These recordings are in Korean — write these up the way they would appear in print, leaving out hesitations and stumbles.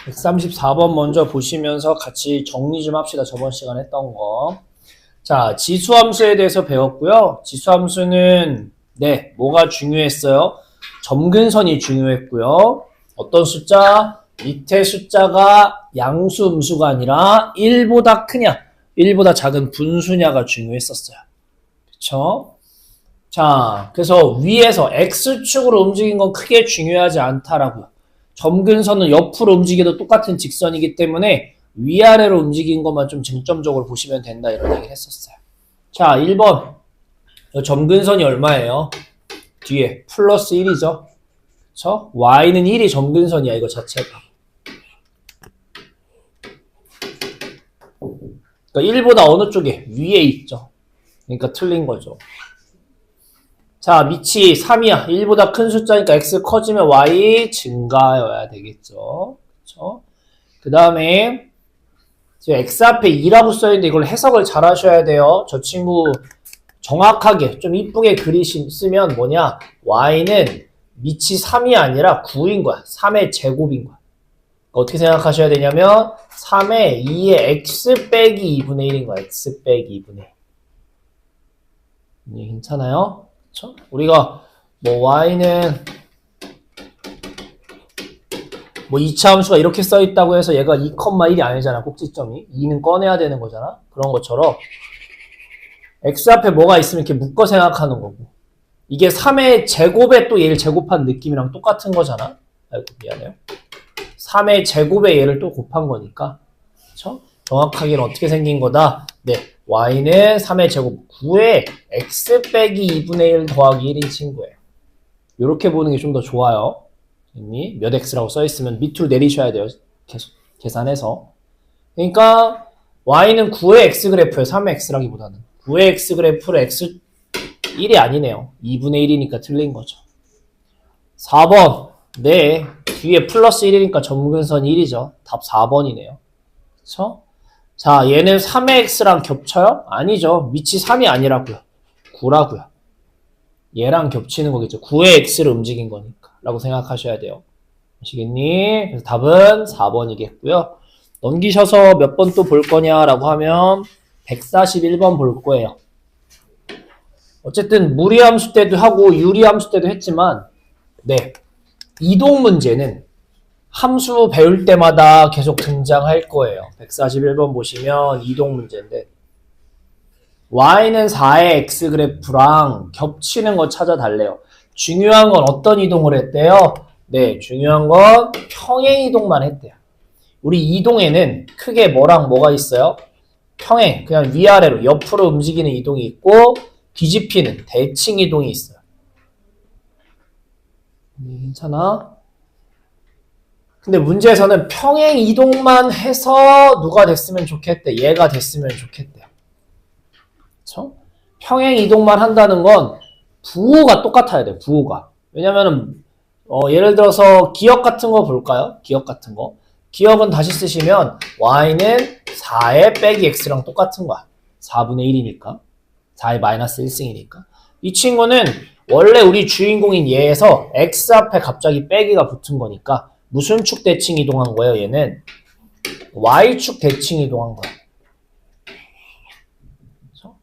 134번 먼저 보시면서 같이 정리 좀 합시다. 저번 시간에 했던 거. 자, 지수함수에 대해서 배웠고요. 지수함수는 뭐가 중요했어요? 점근선이 중요했고요. 어떤 숫자? 밑에 숫자가 양수 음수가 아니라 1보다 크냐, 1보다 작은 분수냐가 중요했었어요. 그쵸? 자, 그래서 위에서 X축으로 움직인 건 크게 중요하지 않다라고요. 점근선은 옆으로 움직여도 똑같은 직선이기 때문에 위아래로 움직인 것만 좀 쟁점적으로 보시면 된다 이런 얘기를 했었어요. 자, 1번. 점근선이 얼마예요? 뒤에 플러스 1이죠. 그쵸? Y는 1이 점근선이야, 이거 자체가. 그러니까 1보다 어느 쪽에? 위에 있죠. 그러니까 틀린 거죠. 자, 밑이 3이야. 1보다 큰 숫자니까 x 커지면 y 증가여야 되겠죠. 그쵸? 그 다음에 지금 x 앞에 2라고 써있는데 이걸 해석을 잘 하셔야 돼요. 저 친구 정확하게 좀 이쁘게 쓰면 뭐냐, y는 밑이 3이 아니라 9인 거야. 3의 제곱인 거야. 어떻게 생각하셔야 되냐면 3의 2의 x 빼기 2분의 1인 거야. x 빼기 2분의 1. 괜찮아요? 그쵸? 우리가 뭐 y는 뭐 2차 함수가 이렇게 써있다고 해서 얘가 2,1이 아니잖아. 꼭지점이 2는 꺼내야 되는 거잖아. 그런 것처럼 x 앞에 뭐가 있으면 이렇게 묶어 생각하는 거고, 이게 3의 제곱에 또 얘를 제곱한 느낌이랑 똑같은 거잖아. 아이고 미안해요. 3의 제곱에 얘를 또 곱한 거니까, 그쵸? 정확하게는 어떻게 생긴 거다? y는 3의 제곱 9에 x 빼기 2분의 1 더하기 1인 친구예요. 이렇게 보는 게 좀 더 좋아요. 몇 x라고 써있으면 밑으로 내리셔야 돼요. 계속 계산해서. 그러니까 y는 9의 x 그래프예요. 3의 x라기보다는 9의 x 그래프를 x 1이 아니네요. 2분의 1이니까 틀린 거죠. 4번. 뒤에 플러스 1이니까 점근선 1이죠. 답 4번이네요. 그쵸? 자, 얘는 3의 x랑 겹쳐요? 아니죠. 밑이 3이 아니라고요. 9라고요. 얘랑 겹치는 거겠죠. 9의 x를 움직인 거니까 라고 생각하셔야 돼요. 아시겠니? 그래서 답은 4번이겠고요. 넘기셔서 몇 번 또 볼 거냐라고 하면 141번 볼 거예요. 어쨌든 무리함수 때도 하고 유리함수 때도 했지만 이동 문제는 함수 배울 때마다 계속 등장할 거예요. 141번 보시면 이동 문제인데, y는 4의 x 그래프랑 겹치는 거 찾아달래요. 중요한 건 어떤 이동을 했대요? 중요한 건 평행 이동만 했대요. 우리 이동에는 크게 뭐랑 뭐가 있어요? 평행, 그냥 위아래로 옆으로 움직이는 이동이 있고, 뒤집히는 대칭 이동이 있어요. 괜찮아? 근데 문제에서는 평행 이동만 해서 누가 됐으면 좋겠대. 얘가 됐으면 좋겠대요. 그쵸? 평행 이동만 한다는 건 부호가 똑같아야 돼. 부호가. 왜냐면은 예를 들어서 기억 같은 거 볼까요? 기억 같은 거. 기억은 다시 쓰시면 y는 4의 빼기 x랑 똑같은 거야. 4분의 1이니까. 4의 마이너스 1승이니까. 이 친구는 원래 우리 주인공인 얘에서 x 앞에 갑자기 빼기가 붙은 거니까 무슨 축 대칭 이동한 거예요? 얘는 y축 대칭 이동한 거야. 그렇죠?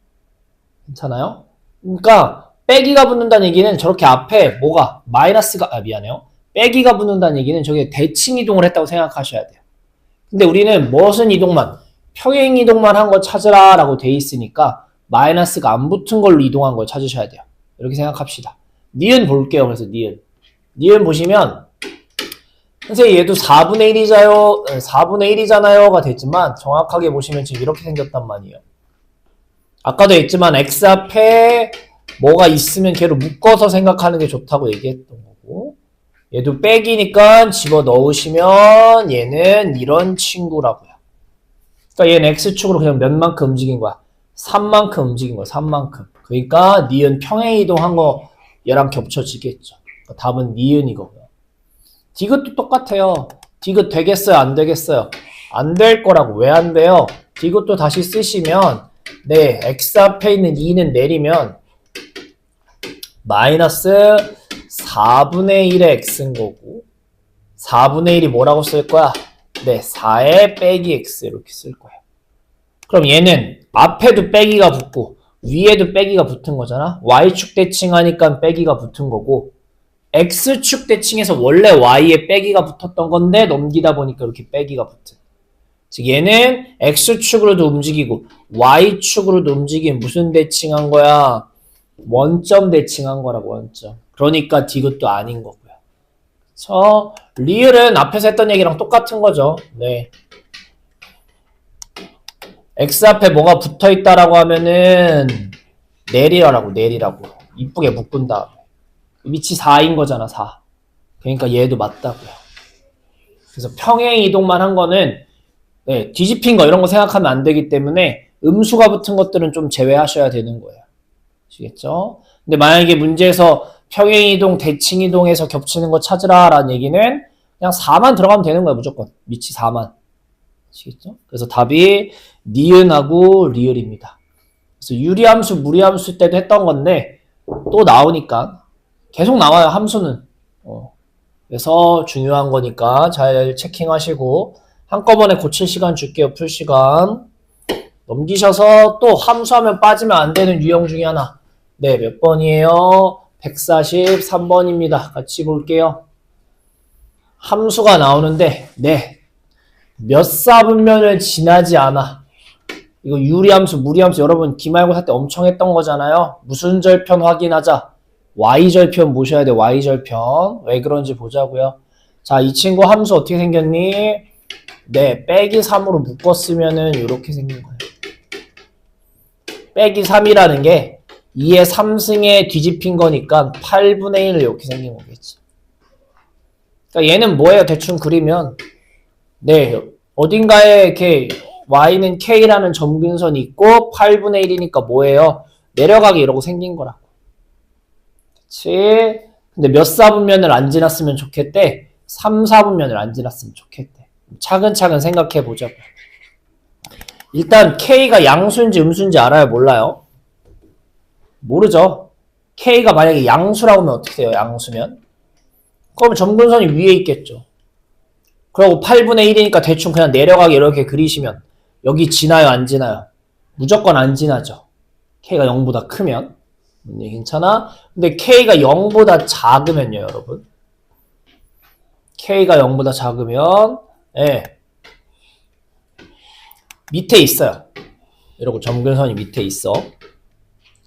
괜찮아요? 그러니까 빼기가 붙는다는 얘기는 저렇게 앞에 뭐가 마이너스가 미안해요. 빼기가 붙는다는 얘기는 저게 대칭 이동을 했다고 생각하셔야 돼요. 근데 우리는 무슨 이동만, 평행 이동만 한 거 찾으라 라고 돼 있으니까 마이너스가 안 붙은 걸로 이동한 걸 찾으셔야 돼요. 이렇게 생각합시다. 니은 볼게요. 그래서 니은 보시면 선생님 얘도 4분의 1이잖아요가 됐지만 정확하게 보시면 지금 이렇게 생겼단 말이에요. 아까도 했지만 x 앞에 뭐가 있으면 걔로 묶어서 생각하는 게 좋다고 얘기했던 거고, 얘도 빼기니까 집어넣으시면 얘는 이런 친구라고요. 그러니까 얘는 x축으로 그냥 몇만큼 움직인 거야? 3만큼 움직인 거야. 3만큼. 그러니까 니은 평행 이동한 거 얘랑 겹쳐지겠죠. 그러니까 답은 니은이거고요. 디귿도 똑같아요. 디귿 되겠어요? 안 되겠어요? 안 될 거라고. 왜 안 돼요? 디귿도 다시 쓰시면 x 앞에 있는 2는 내리면 마이너스 4분의 1의 x인 거고, 4분의 1이 뭐라고 쓸 거야? 네, 4에 빼기 x 이렇게 쓸 거예요. 그럼 얘는 앞에도 빼기가 붙고 위에도 빼기가 붙은 거잖아. y축 대칭하니까 빼기가 붙은 거고 x축 대칭해서 원래 y에 빼기가 붙었던 건데 넘기다 보니까 이렇게 빼기가 붙은. 즉 얘는 x축으로도 움직이고 y축으로도 움직이면 무슨 대칭한 거야? 원점 대칭한 거라고, 원점. 그러니까 디귿도 아닌 거고요. 그래서 리을은 앞에서 했던 얘기랑 똑같은 거죠. 네. x 앞에 뭐가 붙어있다라고 하면은 내리라고, 내리라고. 이쁘게 묶은 다음에. 위치 4인 거잖아, 4. 그러니까 얘도 맞다고요. 그래서 평행 이동만 한 거는 네, 뒤집힌 거 이런 거 생각하면 안 되기 때문에 음수가 붙은 것들은 좀 제외하셔야 되는 거예요. 아시겠죠? 근데 만약에 문제에서 평행 이동, 대칭 이동해서 겹치는 거 찾으라 라는 얘기는 그냥 4만 들어가면 되는 거예요, 무조건. 위치 4만. 아시겠죠? 그래서 답이 니은하고 리을입니다. 그래서 유리함수, 무리함수 때도 했던 건데 또 나오니까 계속 나와요, 함수는. 그래서 중요한 거니까 잘 체킹하시고 한꺼번에 고칠 시간 줄게요, 풀 시간. 넘기셔서 또 함수하면 빠지면 안 되는 유형 중에 하나. 네, 몇 번이에요? 143번입니다. 같이 볼게요. 함수가 나오는데 네, 몇 사분면을 지나지 않아. 이거 유리함수, 무리함수 여러분 기말고사 때 엄청 했던 거잖아요. 무슨 절편 확인하자. y절편 보셔야 돼. y절편. 왜 그런지 보자고요. 자, 이 친구 함수 어떻게 생겼니? 네, 빼기 3으로 묶었으면은 이렇게 생긴 거예요. 빼기 3이라는 게 2의 3승에 뒤집힌 거니까 8분의 1 이렇게 생긴 거겠지. 그러니까 얘는 뭐예요? 대충 그리면 네, 어딘가에 이렇게 y는 k라는 점근선이 있고 8분의 1이니까 뭐예요? 내려가기 이러고 생긴 거라고. 그치? 근데 몇 사분면을 안 지났으면 좋겠대? 3, 4분면을 안 지났으면 좋겠대. 차근차근 생각해 보자고. 일단 k가 양수인지 음수인지 알아요? 몰라요? 모르죠? k가 만약에 양수라고 하면 어떻게 돼요? 양수면? 그럼 점근선이 위에 있겠죠. 그리고 8분의 1이니까 대충 그냥 내려가게 이렇게 그리시면 여기 지나요? 안 지나요? 무조건 안 지나죠. k가 0보다 크면. 괜찮아? 근데 k가 0보다 작으면요, 여러분. k가 0보다 작으면 예. 밑에 있어요. 이러고 점근선이 밑에 있어.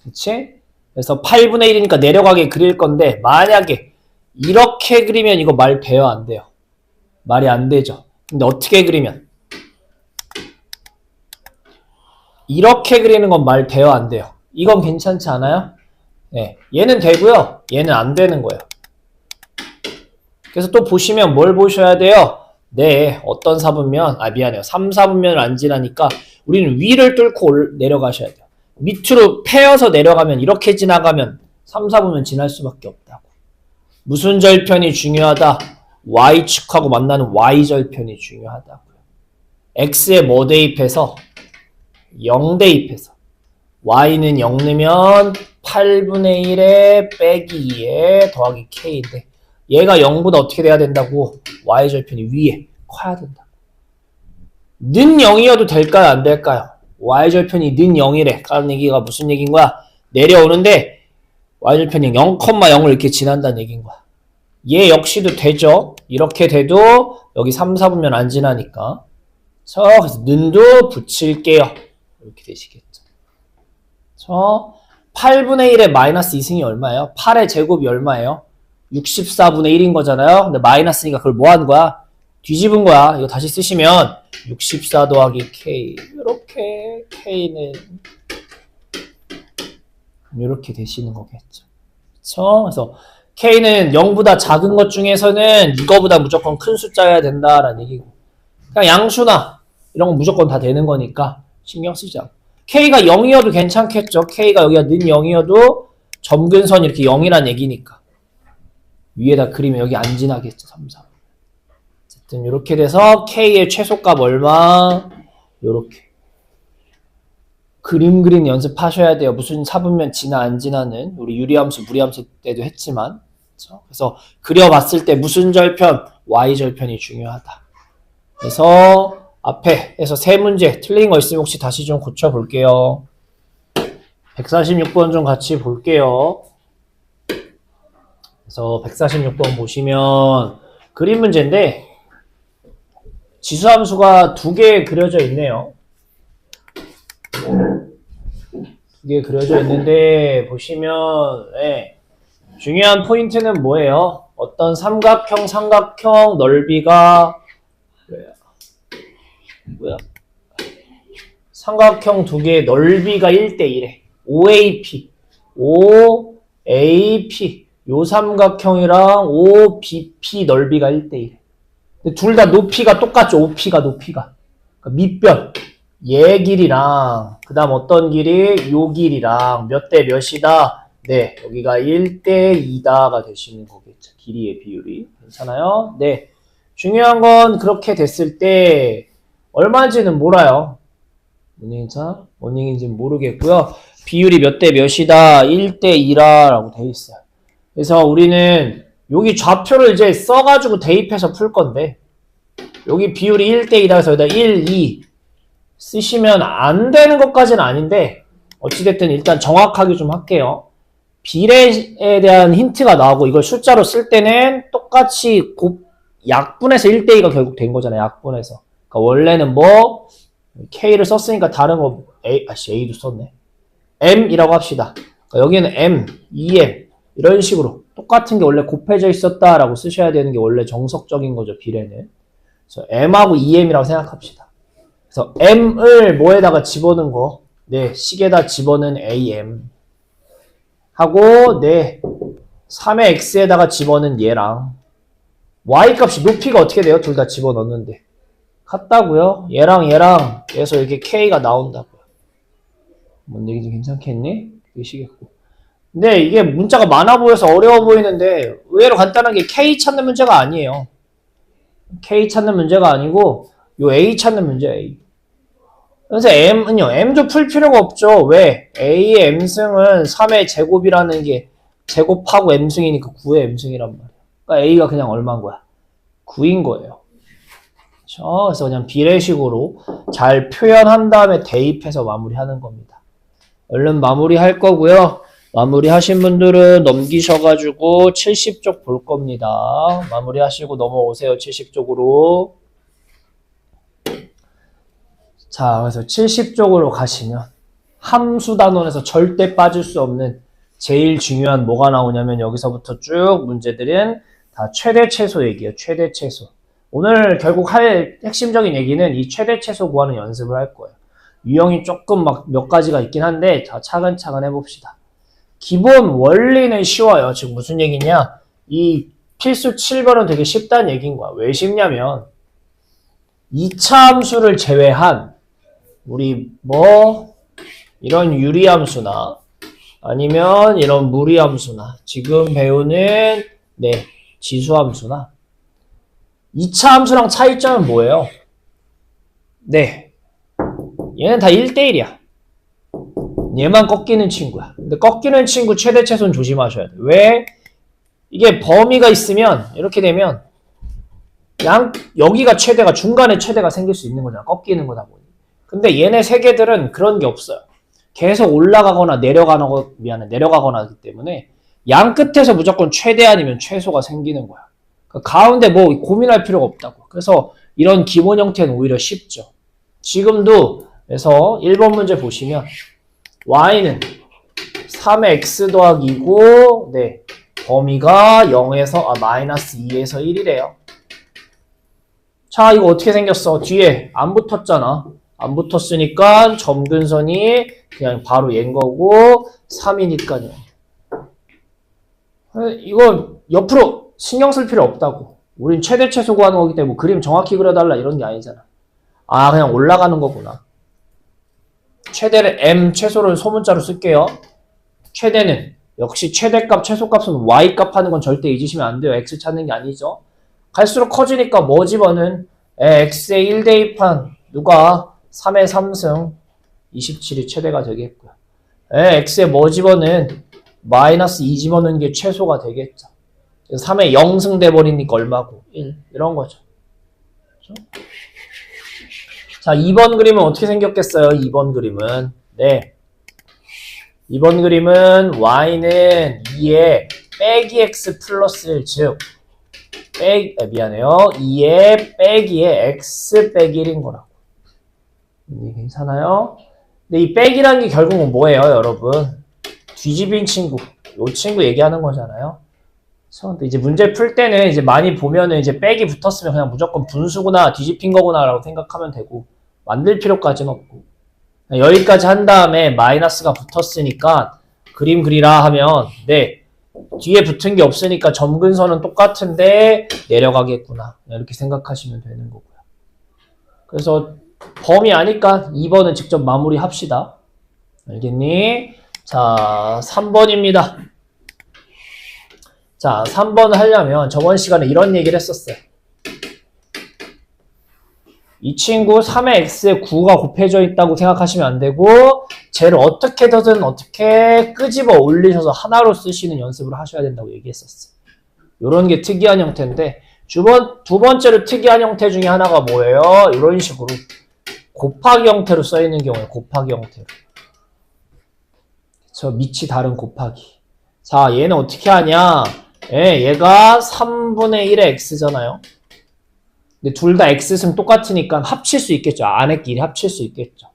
그치? 그래서 8분의 1이니까 내려가게 그릴 건데 만약에 이렇게 그리면 이거 말 돼요? 안 돼요? 말이 안 되죠. 근데 어떻게 그리면? 이렇게 그리는 건 말 돼요? 안 돼요? 이건 괜찮지 않아요? 네, 얘는 되고요. 얘는 안 되는 거예요. 그래서 또 보시면 뭘 보셔야 돼요? 네, 어떤 사분면, 미안해요. 3, 4분면을 안 지나니까 우리는 위를 뚫고 내려가셔야 돼요. 밑으로 패여서 내려가면 이렇게 지나가면 3, 4분면 지날 수밖에 없다고. 무슨 절편이 중요하다? y축하고 만나는 y절편이 중요하다고요. x에 뭐 대입해서? 0 대입해서. y는 0 넣으면 8분의 1에 빼기 2에 더하기 k인데 얘가 0보다 어떻게 돼야 된다고? y절편이 위에 커야 된다. 는 0이어도 될까요? 안 될까요? y절편이 는 0이래. 라는 얘기가 무슨 얘기인 거야? 내려오는데 y절편이 0,0을 이렇게 지난다는 얘기인 거야. 얘 역시도 되죠. 이렇게 돼도 여기 3, 4분면 안 지나니까. 그래서 는도 붙일게요. 이렇게 되시겠죠. 8분의 1에 마이너스 2승이 얼마예요? 8의 제곱이 얼마예요? 64분의 1인 거잖아요. 근데 마이너스니까 그걸 뭐 하는 거야? 뒤집은 거야. 이거 다시 쓰시면 64 더하기 k. 이렇게 k는 이렇게 되시는 거겠죠. 그렇죠? 그래서 k는 0보다 작은 것 중에서는 이거보다 무조건 큰 숫자여야 된다라는 얘기고. 그냥 양수나 이런 거 무조건 다 되는 거니까 신경 쓰지 않고. k가 0이어도 괜찮겠죠. k가 여기가 는 0이어도 점근선이 이렇게 0이란 얘기니까. 위에다 그리면 여기 안 지나겠죠. 3, 4. 어쨌든 이렇게 돼서 k의 최소값 얼마? 요렇게. 그림 그리는 연습하셔야 돼요. 무슨 사분면 지나 안 지나는. 우리 유리함수, 무리함수 때도 했지만. 그렇죠? 그래서 그려봤을 때 무슨 절편? y절편이 중요하다. 그래서 앞에에서 세 문제 틀린 거 있으면 혹시 다시 좀 고쳐볼게요. 146번 좀 같이 볼게요. 그래서 146번 보시면 그림 문제인데 지수함수가 두 개 그려져 있네요. 두 개 그려져 있는데 보시면 중요한 포인트는 뭐예요? 어떤 삼각형 넓이가 삼각형 두 개의 넓이가 1대1에 OAP 요 삼각형이랑 OBP 넓이가 1대1. 둘 다 높이가 똑같죠. OP가 높이가. 그러니까 밑변 얘 길이랑 그 다음 어떤 길이 요 길이랑 몇 대 몇이다. 네, 여기가 1대2다가 되시는 거겠죠. 길이의 비율이. 괜찮아요? 네. 중요한 건 그렇게 됐을 때 얼마인지는 몰라요. 뭐닝인지는 모르겠고요. 비율이 몇 대 몇이다. 1대2라 라고 돼 있어요. 그래서 우리는 여기 좌표를 이제 써가지고 대입해서 풀 건데 여기 비율이 1대2다 해서 여기다 1, 2 쓰시면 안 되는 것까지는 아닌데 어찌됐든 일단 정확하게 좀 할게요. 비례에 대한 힌트가 나오고 이걸 숫자로 쓸 때는 똑같이 약분해서 1대2가 결국 된 거잖아요. 약분해서. 그러니까 원래는 뭐 K를 썼으니까 다른 거 A도 썼네. M이라고 합시다. 그러니까 여기는 M, 2M 이런 식으로 똑같은 게 원래 곱해져 있었다라고 쓰셔야 되는 게 원래 정석적인 거죠. 비례는. 그래서 M하고 2M이라고 생각합시다. 그래서 M을 뭐에다가 집어넣은 거? 네, 식에다 집어넣은 AM 하고 네, 3의 X에다가 집어넣은 얘랑 Y값이 높이가 어떻게 돼요? 둘 다 집어넣는데 같다고요? 얘랑 그래서 이렇게 K가 나온다고요. 뭔 얘기지? 괜찮겠니? 되시겠고. 근데 이게 문자가 많아 보여서 어려워 보이는데 의외로 간단한 게 K 찾는 문제가 아니에요. K 찾는 문제가 아니고 요 A 찾는 문제예요. A. 그래서 M은요. M도 풀 필요가 없죠. 왜? A의 M승은 3의 제곱이라는 게 제곱하고 M승이니까 9의 M승이란 말이에요. 그러니까 A가 그냥 얼마인 거야? 9인 거예요. 그렇죠? 그래서 그냥 비례식으로 잘 표현한 다음에 대입해서 마무리하는 겁니다. 얼른 마무리할 거고요. 마무리 하신 분들은 넘기셔가지고 70쪽 볼 겁니다. 마무리 하시고 넘어오세요. 70쪽으로. 자, 그래서 70쪽으로 가시면 함수단원에서 절대 빠질 수 없는 제일 중요한 뭐가 나오냐면 여기서부터 쭉 문제들은 다 최대 최소 얘기예요. 최대 최소. 오늘 결국 할 핵심적인 얘기는 이 최대 최소 구하는 연습을 할 거예요. 유형이 조금 막 몇 가지가 있긴 한데 자, 차근차근 해봅시다. 기본 원리는 쉬워요. 지금 무슨 얘기냐? 이 필수 7번은 되게 쉽다는 얘기인 거야. 왜 쉽냐면 2차 함수를 제외한 우리 뭐 이런 유리함수나 아니면 이런 무리함수나 지금 배우는 네 지수함수나 2차 함수랑 차이점은 뭐예요? 네 얘는 다 1대1이야. 얘만 꺾이는 친구야. 근데 꺾이는 친구 최대 최소는 조심하셔야 돼. 왜? 이게 범위가 있으면 이렇게 되면 여기가 최대가 중간에 최대가 생길 수 있는 거잖아. 꺾이는 거다 보니. 근데 얘네 세 개들은 그런 게 없어요. 계속 올라가거나 내려가거나 하기 때문에 양 끝에서 무조건 최대 아니면 최소가 생기는 거야. 그러니까 가운데 뭐 고민할 필요가 없다고. 그래서 이런 기본 형태는 오히려 쉽죠. 지금도 그래서 1번 문제 보시면 y는 3의 x 더하기 2고 네, 범위가 0에서 마이너스 2에서 1이래요. 자, 이거 어떻게 생겼어? 뒤에 안 붙었잖아. 안 붙었으니까 점근선이 그냥 바로 얘인 거고 3이니까요. 이거 옆으로 신경 쓸 필요 없다고. 우린 최대 최소 구하는 거기 때문에 뭐 그림 정확히 그려달라 이런 게 아니잖아. 아, 그냥 올라가는 거구나. 최대를 m 최소를 소문자로 쓸게요. 최대는 역시 최대값 최소값은 y값 하는 건 절대 잊으시면 안 돼요. x 찾는 게 아니죠. 갈수록 커지니까 뭐 집어는 x의 1대입한 누가 3의 3승 27이 최대가 되겠고요. x에 뭐 집어는 마이너스 2 집어넣는 게 최소가 되겠죠. 그래서 3의 0승 돼버리니까 얼마고? 1 이런 거죠. 자, 2번 그림은 어떻게 생겼겠어요? 2번 그림은. 네. 2번 그림은 y는 2에 빼기 x 플러스 1, 즉 미안해요. 2에 빼기에 x 빼기 1인 거라고. 괜찮아요? 근데 이 빼기라는 게 결국은 뭐예요, 여러분? 뒤집인 친구. 요 친구 얘기하는 거잖아요. 그래서 이제 문제 풀 때는 이제 많이 보면은 이제 빼기 붙었으면 그냥 무조건 분수구나, 뒤집힌 거구나라고 생각하면 되고, 만들 필요까지는 없고. 여기까지 한 다음에 마이너스가 붙었으니까 그림 그리라 하면, 네. 뒤에 붙은 게 없으니까 점근선은 똑같은데 내려가겠구나. 이렇게 생각하시면 되는 거고요. 그래서 범위 아니까 2번은 직접 마무리 합시다. 알겠니? 자, 3번입니다. 자, 3번을 하려면 저번 시간에 이런 얘기를 했었어요. 이 친구 3의 x에 9가 곱해져 있다고 생각하시면 안 되고 쟤를 어떻게든 어떻게 끄집어 올리셔서 하나로 쓰시는 연습을 하셔야 된다고 얘기했었어요. 이런 게 특이한 형태인데 두 번째로 특이한 형태 중에 하나가 뭐예요? 이런 식으로 곱하기 형태로 써있는 경우에 곱하기 형태로. 저 밑이 다른 곱하기. 자, 얘는 어떻게 하냐? 얘가 3분의 1의 x잖아요. 근데 둘 다 x승 똑같으니까 합칠 수 있겠죠. 안에끼리 합칠 수 있겠죠.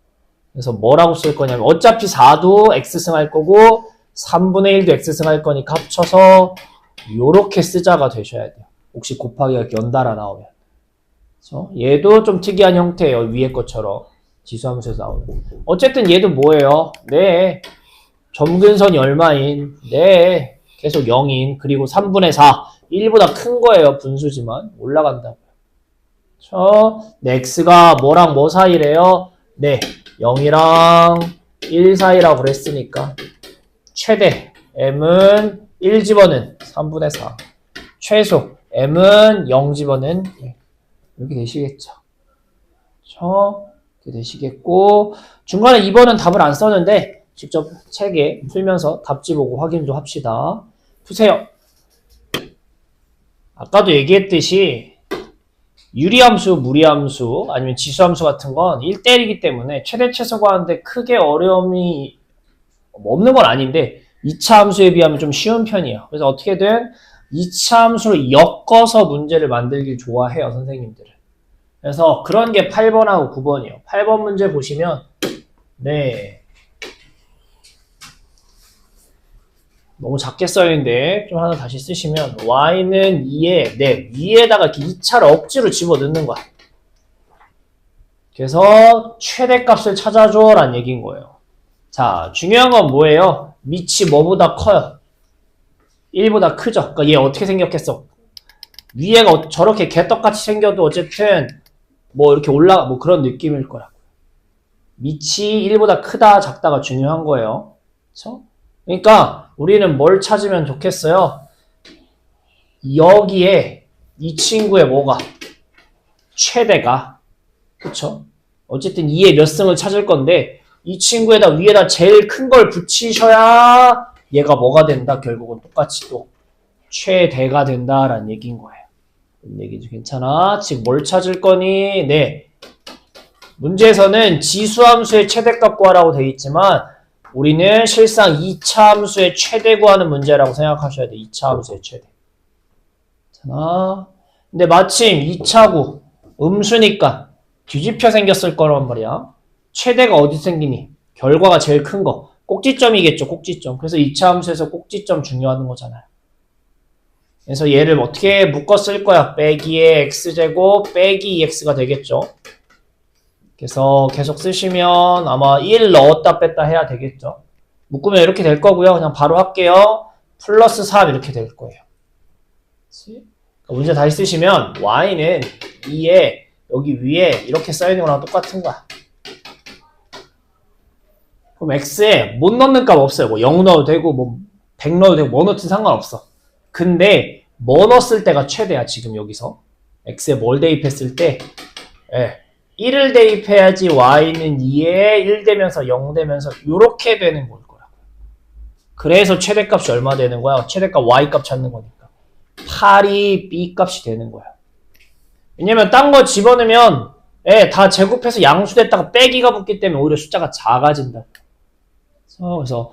그래서 뭐라고 쓸 거냐면 어차피 4도 x승 할 거고 3분의 1도 x승 할 거니까 합쳐서 요렇게 쓰자가 되셔야 돼요. 혹시 곱하기가 연달아 나오면. 그렇죠? 얘도 좀 특이한 형태예요. 위에 것처럼. 지수함수에서 나오는. 어쨌든 얘도 뭐예요? 네. 점근선이 얼마인? 네. 계속 0인. 그리고 3분의 4. 1보다 큰 거예요. 분수지만. 올라간다고요. 네, x가 뭐랑 뭐 사이래요? 네. 0이랑 1 사이라고 그랬으니까. 최대. m은 1 집어는 3분의 4. 최소. m은 0 집어는 이렇게 되시겠죠. 이렇게 되시겠고 중간에 2번은 답을 안 썼는데 직접 책에 풀면서 답지 보고 확인 좀 합시다. 푸세요. 아까도 얘기했듯이 유리함수, 무리함수 아니면 지수함수 같은 건 1대1이기 때문에 최대 최소 구하는데 크게 어려움이 없는 건 아닌데 2차 함수에 비하면 좀 쉬운 편이에요. 그래서 어떻게든 2차 함수로 엮어서 문제를 만들길 좋아해요, 선생님들은. 그래서 그런 게 8번하고 9번이에요. 8번 문제 보시면 네 너무 작게 써있는데 좀 하나 다시 쓰시면 y는 2에 네 위에다가 이렇게 2차를 억지로 집어넣는 거야. 그래서 최대값을 찾아줘 라는 얘기인 거예요. 자, 중요한 건 뭐예요? 밑이 뭐보다 커요? 1보다 크죠? 그러니까 얘 어떻게 생겼겠어? 위에가 저렇게 개떡같이 생겨도 어쨌든 뭐 이렇게 올라가 뭐 그런 느낌일 거라고. 밑이 1보다 크다 작다가 중요한 거예요. 그렇죠? 그러니까 우리는 뭘 찾으면 좋겠어요? 여기에 이 친구의 뭐가? 최대가. 그쵸? 어쨌든 2의 몇 승을 찾을 건데 이 친구에다 위에다 제일 큰 걸 붙이셔야 얘가 뭐가 된다? 결국은 똑같이 또 최대가 된다라는 얘기인 거예요. 얘기죠. 괜찮아? 즉 뭘 찾을 거니? 네. 문제에서는 지수함수의 최대값 구하라고 되어 있지만 우리는 실상 2차 함수의 최대 구하는 문제라고 생각하셔야 돼. 2차 함수의 최대. 괜찮아? 근데 마침 2차구 음수니까 뒤집혀 생겼을 거란 말이야. 최대가 어디 생기니? 결과가 제일 큰 거. 꼭지점이겠죠. 꼭지점. 그래서 2차 함수에서 꼭지점 중요한 거잖아요. 그래서 얘를 어떻게 묶어 쓸 거야? 빼기의 x제곱 빼기 2x가 되겠죠. 그래서 계속 쓰시면 아마 1 넣었다 뺐다 해야 되겠죠. 묶으면 이렇게 될 거고요. 그냥 바로 할게요. 플러스 3 이렇게 될 거예요. 문제 다시 쓰시면 y는 2에 여기 위에 이렇게 써있는 거랑 똑같은 거야. 그럼 x에 못 넣는 값 없어요. 뭐 0 넣어도 되고 뭐 100 넣어도 되고 뭐 넣든 상관없어. 근데 뭐 넣었을 때가 최대야. 지금 여기서 x에 뭘 대입했을 때 1을 대입해야지 y는 2에 1 되면서 0 되면서 이렇게 되는 걸 거라고. 그래서 최대값이 얼마 되는 거야? 최대값 y값 찾는 거니까 8이 b값이 되는 거야. 왜냐면 딴 거 집어넣으면 다 제곱해서 양수됐다가 빼기가 붙기 때문에 오히려 숫자가 작아진다. 그래서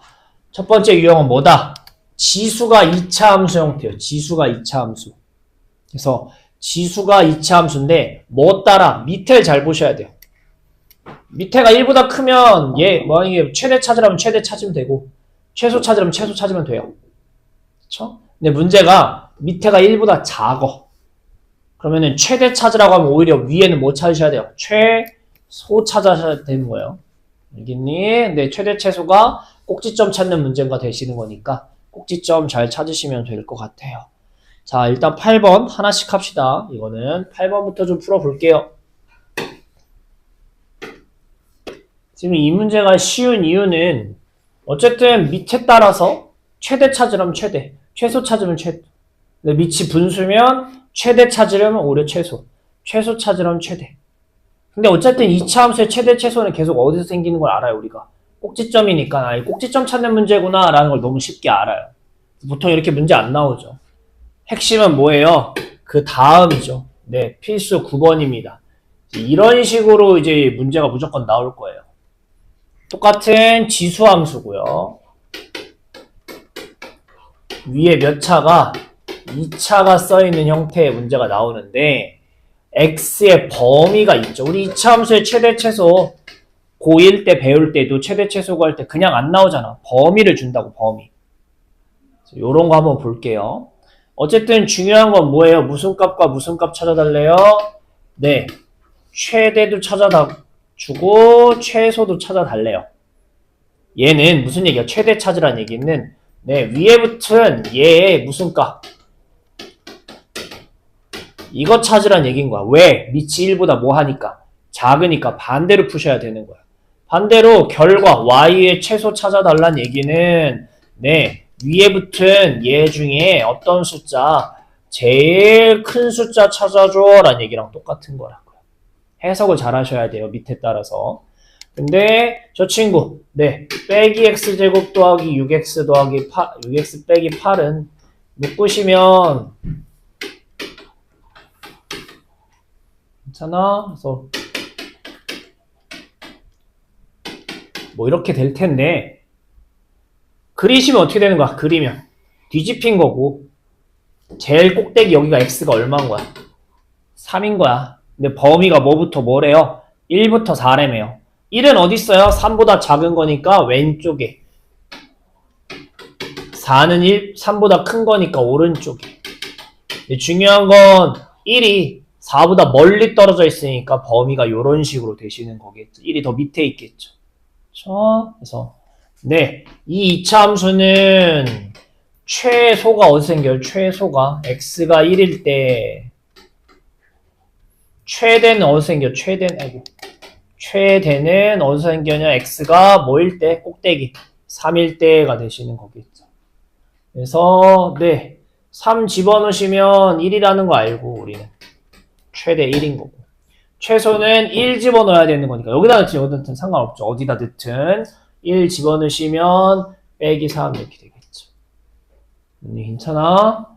첫 번째 유형은 뭐다? 지수가 2차 함수 형태예요. 지수가 2차 함수. 그래서 지수가 2차 함수인데 뭐 따라? 밑에 잘 보셔야 돼요. 밑에가 1보다 크면 만약에 최대 찾으라면 최대 찾으면 되고 최소 찾으라면 최소 찾으면 돼요. 그쵸? 근데 문제가 밑에가 1보다 작어. 그러면은 최대 찾으라고 하면 오히려 위에는 뭐 찾으셔야 돼요? 최소 찾으셔야 되는 거예요. 알겠니? 네, 최대 최소가 꼭지점 찾는 문제가 되시는 거니까 꼭지점 잘 찾으시면 될 것 같아요. 자, 일단 8번 하나씩 합시다. 이거는 8번부터 좀 풀어볼게요. 지금 이 문제가 쉬운 이유는 어쨌든 밑에 따라서 최대 찾으려면 최대, 최소 찾으면 최소. 근데 밑이 분수면 최대 찾으려면 오히려 최소, 최소 찾으려면 최대. 근데 어쨌든 2차 함수의 최대 최소는 계속 어디서 생기는 걸 알아요, 우리가. 꼭지점이니까, 꼭지점 찾는 문제구나 라는 걸 너무 쉽게 알아요. 보통 이렇게 문제 안 나오죠. 핵심은 뭐예요? 그 다음이죠. 네, 필수 9번입니다. 이런 식으로 이제 문제가 무조건 나올 거예요. 똑같은 지수함수고요. 위에 몇 차가 2차가 써있는 형태의 문제가 나오는데 x의 범위가 있죠. 우리 2차 함수의 최대 최소 고1 때 배울 때도 최대 최소 구할 때 그냥 안 나오잖아. 범위를 준다고, 범위. 요런 거 한번 볼게요. 어쨌든 중요한 건 뭐예요? 무슨 값과 무슨 값 찾아달래요? 네, 최대도 찾아주고 최소도 찾아달래요. 얘는 무슨 얘기야? 최대 찾으란 얘기는 네, 위에 붙은 얘의 무슨 값? 이거 찾으란 얘기인 거야. 왜? 밑이 1보다 뭐 하니까? 작으니까 반대로 푸셔야 되는 거야. 반대로 결과 y의 최소 찾아달란 얘기는 네, 위에 붙은 얘 중에 어떤 숫자, 제일 큰 숫자 찾아줘 라는 얘기랑 똑같은 거라고요. 해석을 잘 하셔야 돼요. 밑에 따라서. 근데 저 친구 네, 빼기 x제곱 더하기 6x 더하기 6x 빼기 8은 묶으시면 괜찮아? 그래서 뭐 이렇게 될 텐데 그리시면 어떻게 되는 거야? 그리면 뒤집힌 거고 제일 꼭대기 여기가 x가 얼마인 거야? 3인 거야. 근데 범위가 뭐부터 뭐래요? 1부터 4래매요. 1은 어디 있어요? 3보다 작은 거니까 왼쪽에 4는 3보다 큰 거니까 오른쪽에. 중요한 건 1이 4보다 멀리 떨어져 있으니까 범위가 이런 식으로 되시는 거겠죠. 1이 더 밑에 있겠죠. 그렇죠? 그래서 네, 이 2차 함수는 최소가 어디서 생겨요? 최소가 x가 1일 때 최대는 어디서 생겨요? 최대는 어디서 생겨냐? x가 뭐일 때? 꼭대기 3일 때가 되시는 거겠죠. 그래서 네, 3 집어넣으시면 1이라는 거 알고 우리는 최대 1인 거고 최소는 1 집어넣어야 되는 거니까 여기다 넣든 여기다 넣든 상관없죠. 어디다 넣든 1 집어넣으시면 빼기 3 이렇게 되겠죠. 괜찮아?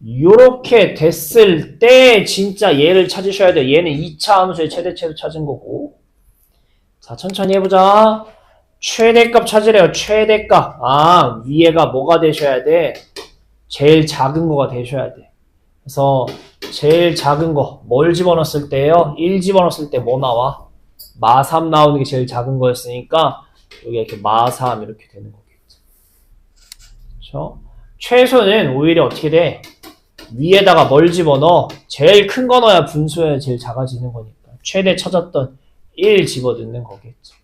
요렇게 됐을 때 진짜 얘를 찾으셔야 돼요. 얘는 2차 함수의 최대 최소 찾은 거고. 자, 천천히 해보자. 최대값 찾으래요. 최대값. 아, 위에가 뭐가 되셔야 돼? 제일 작은 거가 되셔야 돼. 그래서 제일 작은 거 뭘 집어넣었을 때요? 1 집어넣었을 때 뭐 나와? 마3 나오는 게 제일 작은 거였으니까 여기 이렇게 마3 이렇게 되는 거겠죠. 그렇죠? 최소는 오히려 어떻게 돼? 위에다가 뭘 집어넣어? 제일 큰 거 넣어야 분수에 제일 작아지는 거니까 최대 찾았던 1 집어넣는 거겠죠.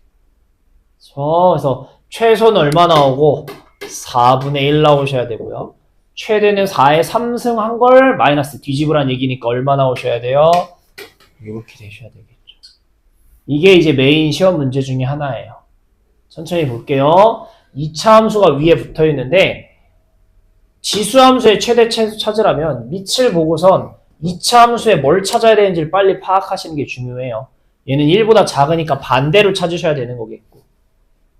그래서 최소는 얼마 나오고 4분의 1 나오셔야 되고요. 최대는 4에 3승 한 걸 마이너스 뒤집으란 얘기니까 얼마 나오셔야 돼요? 이렇게 되셔야 되겠죠. 이게 이제 메인 시험 문제 중에 하나예요. 천천히 볼게요. 2차 함수가 위에 붙어 있는데 지수함수의 최대 최소 찾으려면 밑을 보고선 2차 함수에 뭘 찾아야 되는지를 빨리 파악하시는 게 중요해요. 얘는 1보다 작으니까 반대로 찾으셔야 되는 거겠고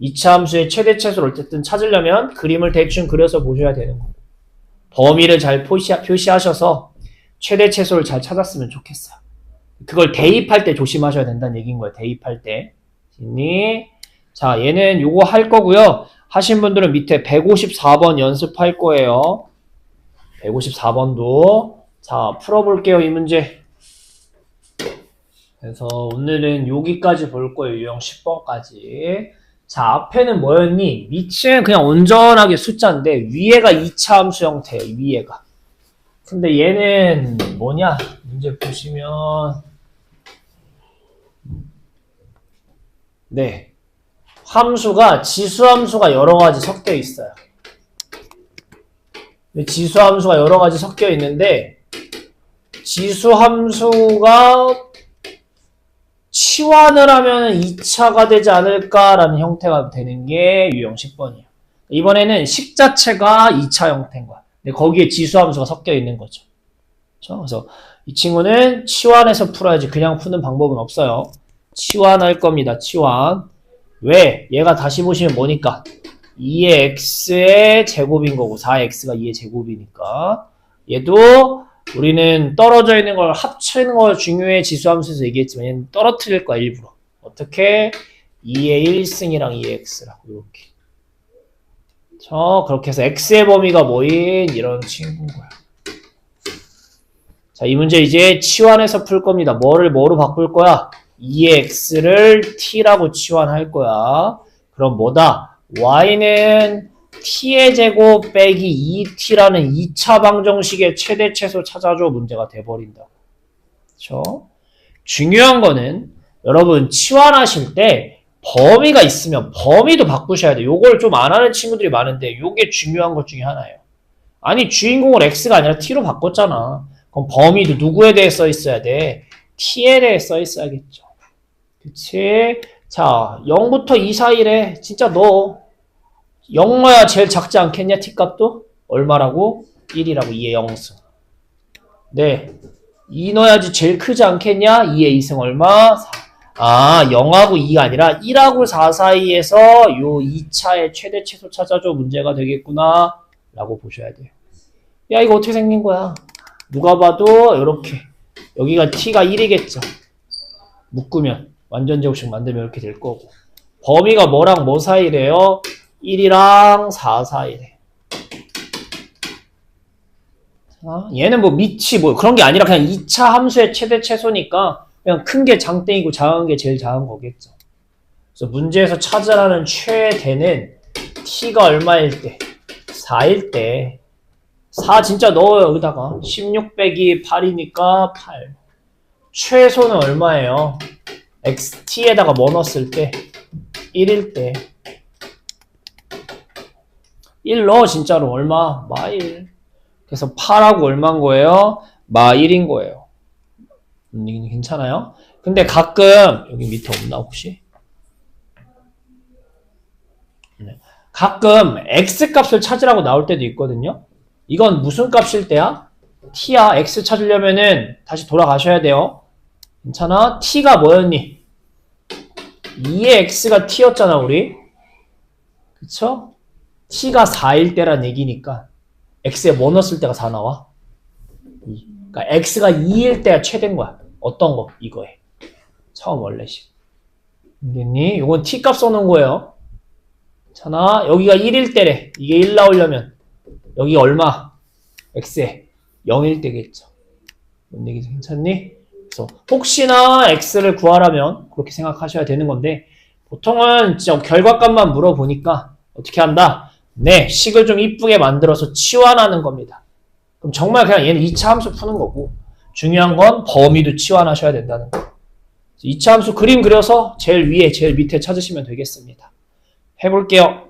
2차 함수의 최대 최소를 어쨌든 찾으려면 그림을 대충 그려서 보셔야 되는 거고 범위를 잘 표시하셔서 최대 최소를 잘 찾았으면 좋겠어요. 그걸 대입할 때 조심하셔야 된다는 얘기인 거예요. 대입할 때. 자, 얘는 요거 할 거고요. 하신 분들은 밑에 154번 연습할 거예요. 154번도. 자, 풀어볼게요, 이 문제. 그래서 오늘은 여기까지 볼 거예요. 유형 10번까지. 자, 앞에는 뭐였니? 밑은 그냥 온전하게 숫자인데 위에가 2차 함수 형태예요. 위에가. 근데 얘는 뭐냐? 문제 보시면 네, 함수가 지수함수가 여러 가지 섞여 있어요. 지수함수가 여러 가지 섞여 있는데 지수함수가 치환을 하면 2차가 되지 않을까라는 형태가 되는 게 유형 10번이에요. 이번에는 식 자체가 2차 형태인 거야. 근데 거기에 지수함수가 섞여 있는 거죠. 그렇죠? 그래서 이 친구는 치환해서 풀어야지 그냥 푸는 방법은 없어요. 치환할 겁니다. 치환. 왜? 얘가 다시 보시면 뭐니까? 2의 x의 제곱인 거고 4x가 2의 제곱이니까 얘도 우리는 떨어져 있는 걸 합치는 거 중요해 지수함수에서 얘기했지만 얘는 떨어뜨릴 거야 일부러. 어떻게? 2의 1승이랑 2의 x라고 이렇게. 그렇게 해서 x의 범위가 뭐인 이런 친구인 거야. 자, 이 문제 이제 치환해서 풀 겁니다. 뭐로 바꿀 거야? 2의 x를 t라고 치환할 거야. 그럼 뭐다? y는 t의 제곱 빼기 2t라는 2차 방정식의 최대 최소 찾아줘 문제가 돼버린다고. 그렇죠? 중요한 거는 여러분 치환하실 때 범위가 있으면 범위도 바꾸셔야 돼요. 요걸 좀 안 하는 친구들이 많은데 요게 중요한 것 중에 하나예요. 아니 주인공을 x가 아니라 t로 바꿨잖아. 그럼 범위도 누구에 대해 써 있어야 돼? t에 대해 써 있어야겠죠. 그치? 자, 0부터 2 사이래. 진짜 너 0 넣어야 제일 작지 않겠냐? t값도? 얼마라고? 1이라고. 2의 0승. 네. 2 넣어야지 제일 크지 않겠냐? 2의 2승 얼마? 4. 아, 0하고 2가 아니라 1하고 4 사이에서 요 2차의 최대 최소 찾아줘 문제가 되겠구나 라고 보셔야 돼요. 야, 이거 어떻게 생긴 거야? 누가 봐도 이렇게 여기가 t가 1이겠죠. 묶으면 완전 제곱식 만들면 이렇게 될 거고 범위가 뭐랑 뭐 사이래요? 1이랑 4 사이래. 얘는 뭐 밑이 뭐 그런 게 아니라 그냥 2차 함수의 최대 최소니까 그냥 큰 게 장땡이고 작은 게 제일 작은 거겠죠. 그래서 문제에서 찾으라는 최대는 t가 얼마일 때? 4일 때 4 진짜 넣어요. 여기다가 16 빼기 8이니까 8. 최소는 얼마예요? xt에다가 뭐 넣었을 때? 1일 때 1 넣어 진짜로. 얼마? 마 1. 그래서 8하고 얼마인 거예요? 마 1인 거예요. 괜찮아요? 근데 가끔 여기 밑에 없나 혹시? 가끔 x값을 찾으라고 나올 때도 있거든요. 이건 무슨 값일 때야? t야. x 찾으려면은 다시 돌아가셔야 돼요. 괜찮아? t가 뭐였니? 2의 x가 t였잖아 우리. 그쵸? t가 4일 때란 얘기니까 x에 뭐 넣었을 때가 4 나와? 2. 그러니까 x가 2일 때가 최대인 거야. 어떤 거? 이거에. 처음 원래식. 알겠니? 이건 t값 써놓은 거예요. 괜찮아? 여기가 1일 때래. 이게 1 나오려면 여기 얼마? x에 0일 때겠죠. 뭔 얘기지? 괜찮니? 그래서 혹시나 x를 구하라면 그렇게 생각하셔야 되는 건데 보통은 진짜 결과값만 물어보니까 어떻게 한다? 네, 식을 좀 이쁘게 만들어서 치환하는 겁니다. 그럼 정말 그냥 얘는 2차 함수 푸는 거고 중요한 건 범위도 치환하셔야 된다는 거. 2차 함수 그림 그려서 제일 위에 제일 밑에 찾으시면 되겠습니다. 해볼게요.